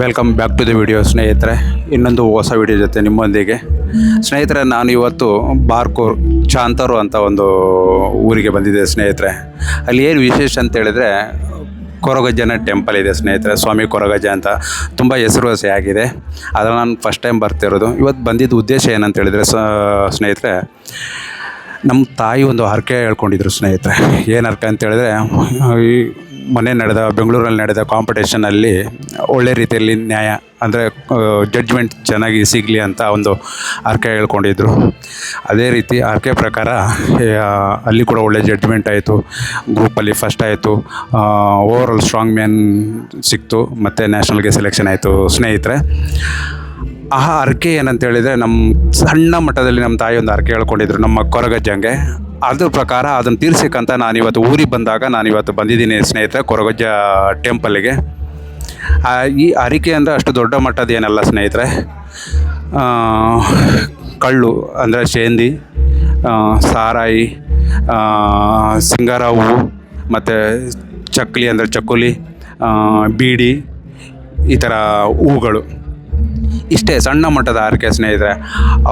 Welcome back to the video ಸ್ನೇಹಿತರೆ. ಇನ್ನೊಂದು ಹೊಸ ವಿಡಿಯೋ ಜೊತೆ ನಿಮ್ಮೊಂದಿಗೆ. ಸ್ನೇಹಿತರೆ, ನಾನು ಇವತ್ತು ಬಾರ್ಕೂರ್ ಚಾಂತಾರು ಅಂತ ಒಂದು ಊರಿಗೆ ಬಂದಿದ್ದೆ ಸ್ನೇಹಿತರೆ. ಅಲ್ಲಿ ಏನು ವಿಶೇಷ ಅಂತ ಹೇಳಿದರೆ, ಕೊರಗಜ್ಜನ ಟೆಂಪಲ್ ಇದೆ ಸ್ನೇಹಿತರೆ. ಸ್ವಾಮಿ ಕೊರಗಜ್ಜ ಅಂತ ತುಂಬ ಹೆಸರುವಾಸಿಯಾಗಿದೆ. ಆದರೆ ನಾನು ಫಸ್ಟ್ ಟೈಮ್ ಬರ್ತಿರೋದು. ಇವತ್ತು ಬಂದಿದ್ದ ಉದ್ದೇಶ ಏನಂತ ಹೇಳಿದರೆ ಸ್ನೇಹಿತರೆ, ನಮ್ಮ ತಾಯಿ ಒಂದು ಹರಕೆ ಹೇಳ್ಕೊಂಡಿದ್ರು ಸ್ನೇಹಿತರೆ. ಏನು ಹರಕೆ ಅಂತ ಹೇಳಿದ್ರೆ, ಈ ಬೆಂಗಳೂರಲ್ಲಿ ನಡೆದ ಕಾಂಪಿಟೇಷನಲ್ಲಿ ಒಳ್ಳೆ ರೀತಿಯಲ್ಲಿ ನ್ಯಾಯ ಅಂದರೆ ಜಡ್ಜ್ಮೆಂಟ್ ಚೆನ್ನಾಗಿ ಸಿಗಲಿ ಅಂತ ಒಂದು ಹರಕೆ ಹೇಳ್ಕೊಂಡಿದ್ರು. ಅದೇ ರೀತಿ ಹರಕೆ ಪ್ರಕಾರ ಅಲ್ಲಿ ಕೂಡ ಒಳ್ಳೆ ಜಡ್ಜ್ಮೆಂಟ್ ಆಯಿತು. ಗ್ರೂಪಲ್ಲಿ ಫಸ್ಟ್ ಆಯಿತು, ಓವರಾಲ್ ಸ್ಟ್ರಾಂಗ್ ಮ್ಯಾನ್ ಸಿಕ್ತು, ಮತ್ತು ನ್ಯಾಷನಲ್ಗೆ ಸೆಲೆಕ್ಷನ್ ಆಯಿತು ಸ್ನೇಹಿತರೆ. ಆ ಹರಕೆ ಏನಂತ ಹೇಳಿದರೆ, ನಮ್ಮ ಸಣ್ಣ ಮಟ್ಟದಲ್ಲಿ ನಮ್ಮ ತಾಯಿ ಒಂದು ಹರಕೆ ಹೇಳ್ಕೊಂಡಿದ್ರು ನಮ್ಮ ಕೊರಗಜ್ಜಂಗೆ. ಅದ್ರ ಪ್ರಕಾರ ಅದನ್ನು ತೀರ್ಸಕ್ಕಂತ ನಾನಿವತ್ತು ಊರಿಗೆ ಬಂದಾಗ ನಾನಿವತ್ತು ಬಂದಿದ್ದೀನಿ ಸ್ನೇಹಿತರೆ, ಕೊರಗಜ್ಜ ಟೆಂಪಲ್ಗೆ. ಈ ಹರಕೆ ಅಂದರೆ ಅಷ್ಟು ದೊಡ್ಡ ಮಟ್ಟದ ಏನಲ್ಲ ಸ್ನೇಹಿತರೆ. ಕಳ್ಳು ಅಂದರೆ ಶೇಂದಿ, ಸಾರಾಯಿ, ಸಿಂಗಾರ ಹೂವು, ಮತ್ತು ಚಕ್ಕಲಿ ಅಂದರೆ ಚಕ್ಕುಲಿ, ಬೀಡಿ, ಈ ಥರ ಹೂಗಳು, ಇಷ್ಟೇ ಸಣ್ಣ ಮಟ್ಟದ ಹರಕೆ ಸ್ನೇಹಿತರೆ.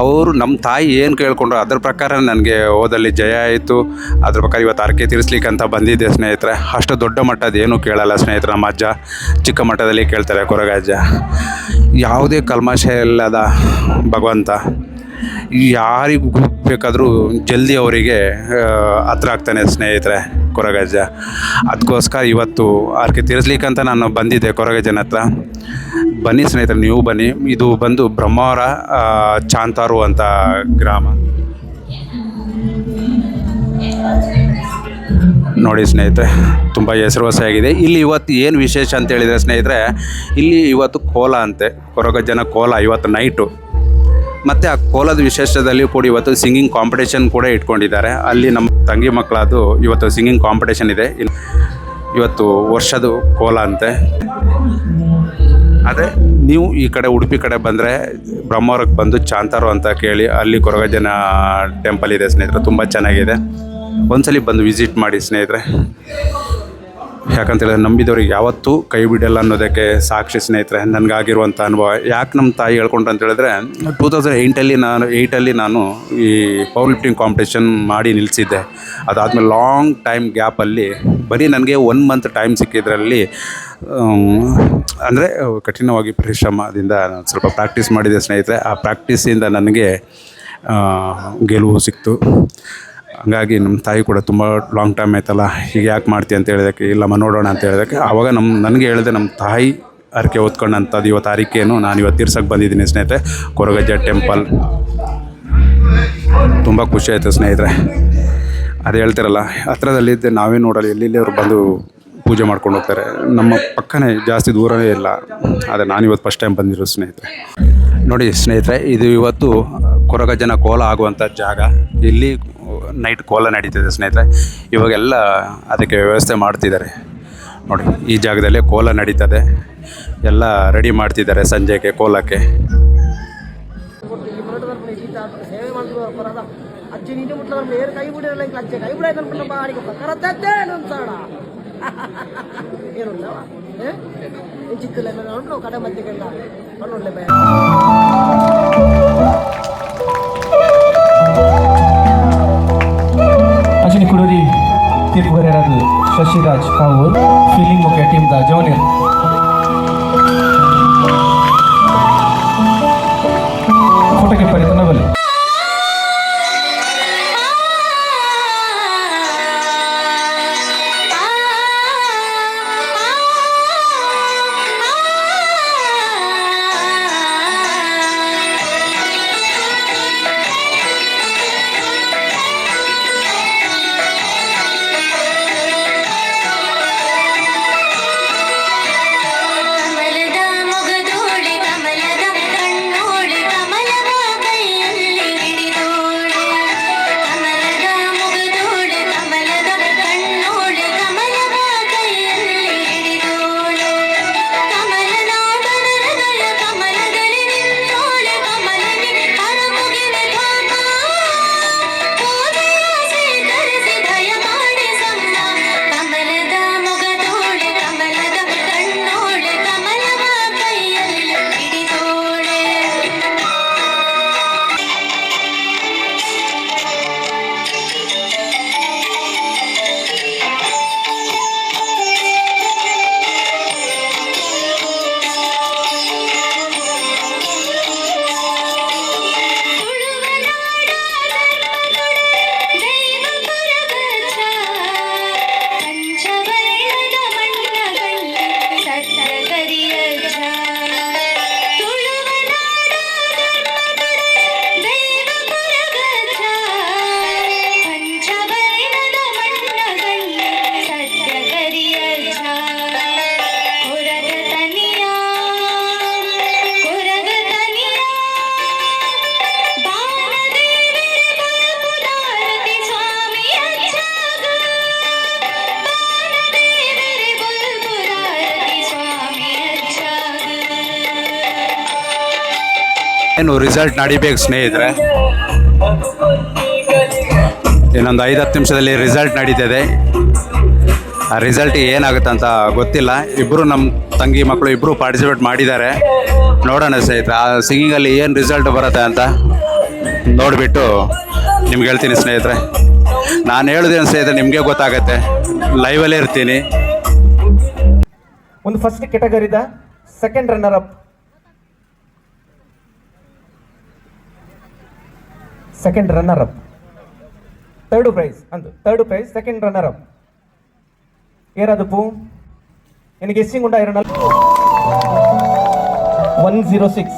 ಅವರು ನಮ್ಮ ತಾಯಿ ಏನು ಕೇಳಿಕೊಂಡ್ರು ಅದ್ರ ಪ್ರಕಾರ ನನಗೆ ಓದಲ್ಲಿ ಜಯ ಆಯಿತು. ಅದ್ರ ಪ್ರಕಾರ ಇವತ್ತು ಹರಕೆ ತೀರಿಸ್ಲಿಕ್ಕೆ ಅಂತ ಬಂದಿದ್ದೆ ಸ್ನೇಹಿತರೆ. ಅಷ್ಟು ದೊಡ್ಡ ಮಟ್ಟದ ಏನೂ ಕೇಳಲ್ಲ ಸ್ನೇಹಿತರೆ. ನಮ್ಮ ಅಜ್ಜ ಚಿಕ್ಕ ಮಟ್ಟದಲ್ಲಿ ಕೇಳ್ತಾರೆ ಕೊರಗಜ್ಜ. ಯಾವುದೇ ಕಲ್ಮಶ ಇಲ್ಲದ ಭಗವಂತ ಯಾರಿಗೂ ಬೇಕಾದರೂ ಜಲ್ದಿ ಅವರಿಗೆ ಹತ್ರ ಆಗ್ತಾನೆ ಸ್ನೇಹಿತರೆ ಕೊರಗಜ್ಜ. ಅದಕ್ಕೋಸ್ಕರ ಇವತ್ತು ಹರಕೆ ತೀರಿಸ್ಲಿಕ್ಕಂತ ನಾನು ಬಂದಿದ್ದೆ ಕೊರಗಜ್ಜನ ಹತ್ರ. ಬನ್ನಿ ಸ್ನೇಹಿತರೆ, ನೀವು ಬನ್ನಿ. ಇದು ಬಂದು ಬ್ರಹ್ಮಾವರ ಚಾಂತಾರು ಅಂತ ಗ್ರಾಮ ನೋಡಿ ಸ್ನೇಹಿತರೆ. ತುಂಬ ಹೆಸರುವಾಸಿಯಾಗಿದೆ. ಇಲ್ಲಿ ಇವತ್ತು ಏನು ವಿಶೇಷ ಅಂತ ಹೇಳಿದರೆ ಸ್ನೇಹಿತರೆ, ಇಲ್ಲಿ ಇವತ್ತು ಕೋಲ ಅಂತೆ, ಕೊರಗಜ್ಜನ ಕೋಲ ಇವತ್ತು ನೈಟು. ಮತ್ತು ಆ ಕೋಲದ ವಿಶೇಷದಲ್ಲಿ ಕೂಡ ಇವತ್ತು ಸಿಂಗಿಂಗ್ ಕಾಂಪಿಟೇಷನ್ ಕೂಡ ಇಟ್ಕೊಂಡಿದ್ದಾರೆ. ಅಲ್ಲಿ ನಮ್ಮ ತಂಗಿ ಮಕ್ಕಳದು ಇವತ್ತು ಸಿಂಗಿಂಗ್ ಕಾಂಪಿಟೇಷನ್ ಇದೆ. ಇವತ್ತು ವರ್ಷದ ಕೋಲ ಅಂತೆ. ಅದೇ ನೀವು ಈ ಕಡೆ ಉಡುಪಿ ಕಡೆ ಬಂದರೆ ಬ್ರಹ್ಮಾವರಕ್ಕೆ ಬಂದು ಚಾಂತಾರು ಅಂತ ಕೇಳಿ, ಅಲ್ಲಿ ಕೊರಗಜ್ಜನ ಟೆಂಪಲ್ ಇದೆ ಸ್ನೇಹಿತರೆ. ತುಂಬ ಚೆನ್ನಾಗಿದೆ. ಒಂದ್ಸಲಿ ಬಂದು ವಿಸಿಟ್ ಮಾಡಿ ಸ್ನೇಹಿತರೆ. ಯಾಕಂತೇಳಿದ್ರೆ ನಂಬಿದವ್ರಿಗೆ ಯಾವತ್ತೂ ಕೈ ಬಿಡಲ್ಲ ಅನ್ನೋದಕ್ಕೆ ಸಾಕ್ಷಿ ಸ್ನೇಹಿತರೆ, ನನಗಾಗಿರುವಂಥ ಅನುಭವ. ಯಾಕೆ ನಮ್ಮ ತಾಯಿ ಹೇಳ್ಕೊಂಡ್ರು ಅಂತ ಹೇಳಿದ್ರೆ, 2008 ನಾನು ಈ ಪವರ್ ಲಿಫ್ಟಿಂಗ್ ಕಾಂಪಿಟೇಷನ್ ಮಾಡಿ ನಿಲ್ಲಿಸಿದ್ದೆ. ಅದಾದಮೇಲೆ ಲಾಂಗ್ ಟೈಮ್ ಗ್ಯಾಪಲ್ಲಿ ಬರೀ ನನಗೆ 1 ಮಂತ್ ಟೈಮ್ ಸಿಕ್ಕಿದ್ರಲ್ಲಿ ಅಂದರೆ ಕಠಿಣವಾಗಿ ಪರಿಶ್ರಮದಿಂದ ಸ್ವಲ್ಪ ಪ್ರಾಕ್ಟೀಸ್ ಮಾಡಿದೆ ಸ್ನೇಹಿತರೆ. ಆ ಪ್ರಾಕ್ಟೀಸಿಂದ ನನಗೆ ಗೆಲುವು ಸಿಕ್ತು. ಹಂಗಾಗಿ ನಮ್ಮ ತಾಯಿ ಕೂಡ ತುಂಬ ಲಾಂಗ್ ಟೈಮ್ ಆಯ್ತಲ್ಲ, ಹೀಗೆ ಯಾಕೆ ಮಾಡ್ತೀಯ ಅಂತ ಹೇಳಿದಕ್ಕೆ, ಇಲ್ಲಮ್ಮ ನೋಡೋಣ ಅಂತ ಹೇಳಿದಕ್ಕೆ, ಆವಾಗ ನನಗೆ ಹೇಳಿದೆ ನಮ್ಮ ತಾಯಿ ಹರಕೆ ಹೊತ್ಕೊಂಡಂಥದ್ದು ಇವತ್ತು ಹರಕೆಯನ್ನು ನಾನು ಇವತ್ತು ತೀರ್ಸಕ್ಕೆ ಬಂದಿದ್ದೀನಿ ಸ್ನೇಹಿತರೆ, ಕೊರಗಜ್ಜ ಟೆಂಪಲ್. ತುಂಬ ಖುಷಿ ಆಯಿತು ಸ್ನೇಹಿತರೆ. ಅದು ಹೇಳ್ತಿರಲ್ಲ, ಹತ್ರದಲ್ಲಿದ್ದೆ ನಾವೇ ನೋಡಲ್ಲ, ಎಲ್ಲಿ ಅವರು ಬಂದು ಪೂಜೆ ಮಾಡ್ಕೊಂಡು ಹೋಗ್ತಾರೆ. ನಮ್ಮ ಪಕ್ಕನೇ, ಜಾಸ್ತಿ ದೂರವೇ ಇಲ್ಲ. ಆದರೆ ನಾನಿವತ್ತು ಫಸ್ಟ್ ಟೈಮ್ ಬಂದಿರೋ ಸ್ನೇಹಿತರೆ. ನೋಡಿ ಸ್ನೇಹಿತರೆ, ಇದು ಇವತ್ತು ಕೊರಗಜ್ಜನ ಕೋಲ ಆಗುವಂಥ ಜಾಗ. ಇಲ್ಲಿ ನೈಟ್ ಕೋಲ ನಡೀತಿದೆ ಸ್ನೇಹಿತರೆ. ಇವಾಗೆಲ್ಲ ಅದಕ್ಕೆ ವ್ಯವಸ್ಥೆ ಮಾಡ್ತಿದ್ದಾರೆ ನೋಡಿ. ಈ ಜಾಗದಲ್ಲೇ ಕೋಲ ನಡೀತದೆ. ಎಲ್ಲ ರೆಡಿ ಮಾಡ್ತಿದ್ದಾರೆ ಸಂಜೆಗೆ ಕೋಲಕ್ಕೆ. अजून कुडोरी तीर्थ बरेराद शशिराज कावूर फिलिंग मुख्य टीम दा जवनेर फोटो के परितन बले ಕಮಲದ ಮೊಗದೋಳಿ ಕಮಲದ ಕಣ್ಣೋಳಿ ಕಮಲವ ಕೈ ಏನು ರಿಸಲ್ಟ್ ನಡಿಬೇಕು ಸ್ನೇಹಿತರೆ. ಇನ್ನೊಂದು 5-10 ನಿಮಿಷದಲ್ಲಿ ರಿಸಲ್ಟ್ ನಡೀತದೆ. ಆ ರಿಸಲ್ಟ್ ಏನಾಗುತ್ತೆ ಅಂತ ಗೊತ್ತಿಲ್ಲ. ಇಬ್ಬರು ನಮ್ಮ ತಂಗಿ ಮಕ್ಕಳು ಇಬ್ಬರು ಪಾರ್ಟಿಸಿಪೇಟ್ ಮಾಡಿದ್ದಾರೆ. ನೋಡೋಣ ಸ್ನೇಹಿತರೆ ಆ ಸಿಂಗಿಂಗಲ್ಲಿ ಏನು ರಿಸಲ್ಟ್ ಬರುತ್ತೆ ಅಂತ ನೋಡಿಬಿಟ್ಟು ನಿಮ್ಗೆ ಹೇಳ್ತೀನಿ ಸ್ನೇಹಿತರೆ. ನಾನು ಹೇಳಿದ್ದೇನೆ ಸ್ನೇಹಿತರೆ, ನಿಮಗೆ ಗೊತ್ತಾಗತ್ತೆ, ಲೈವಲ್ಲೇ ಇರ್ತೀನಿ. ಒಂದು ಫಸ್ಟ್ ಕೆಟಗರಿದ second runner up, second runner up, third prize ಅಂದು third prize second runner up ಏರಾದಪ್ಪು എനിക്ക് ഗെസ്സിങ് ഉണ്ടായിരുന്ന 106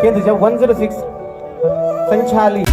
106 ಸಂಚಾಲಿ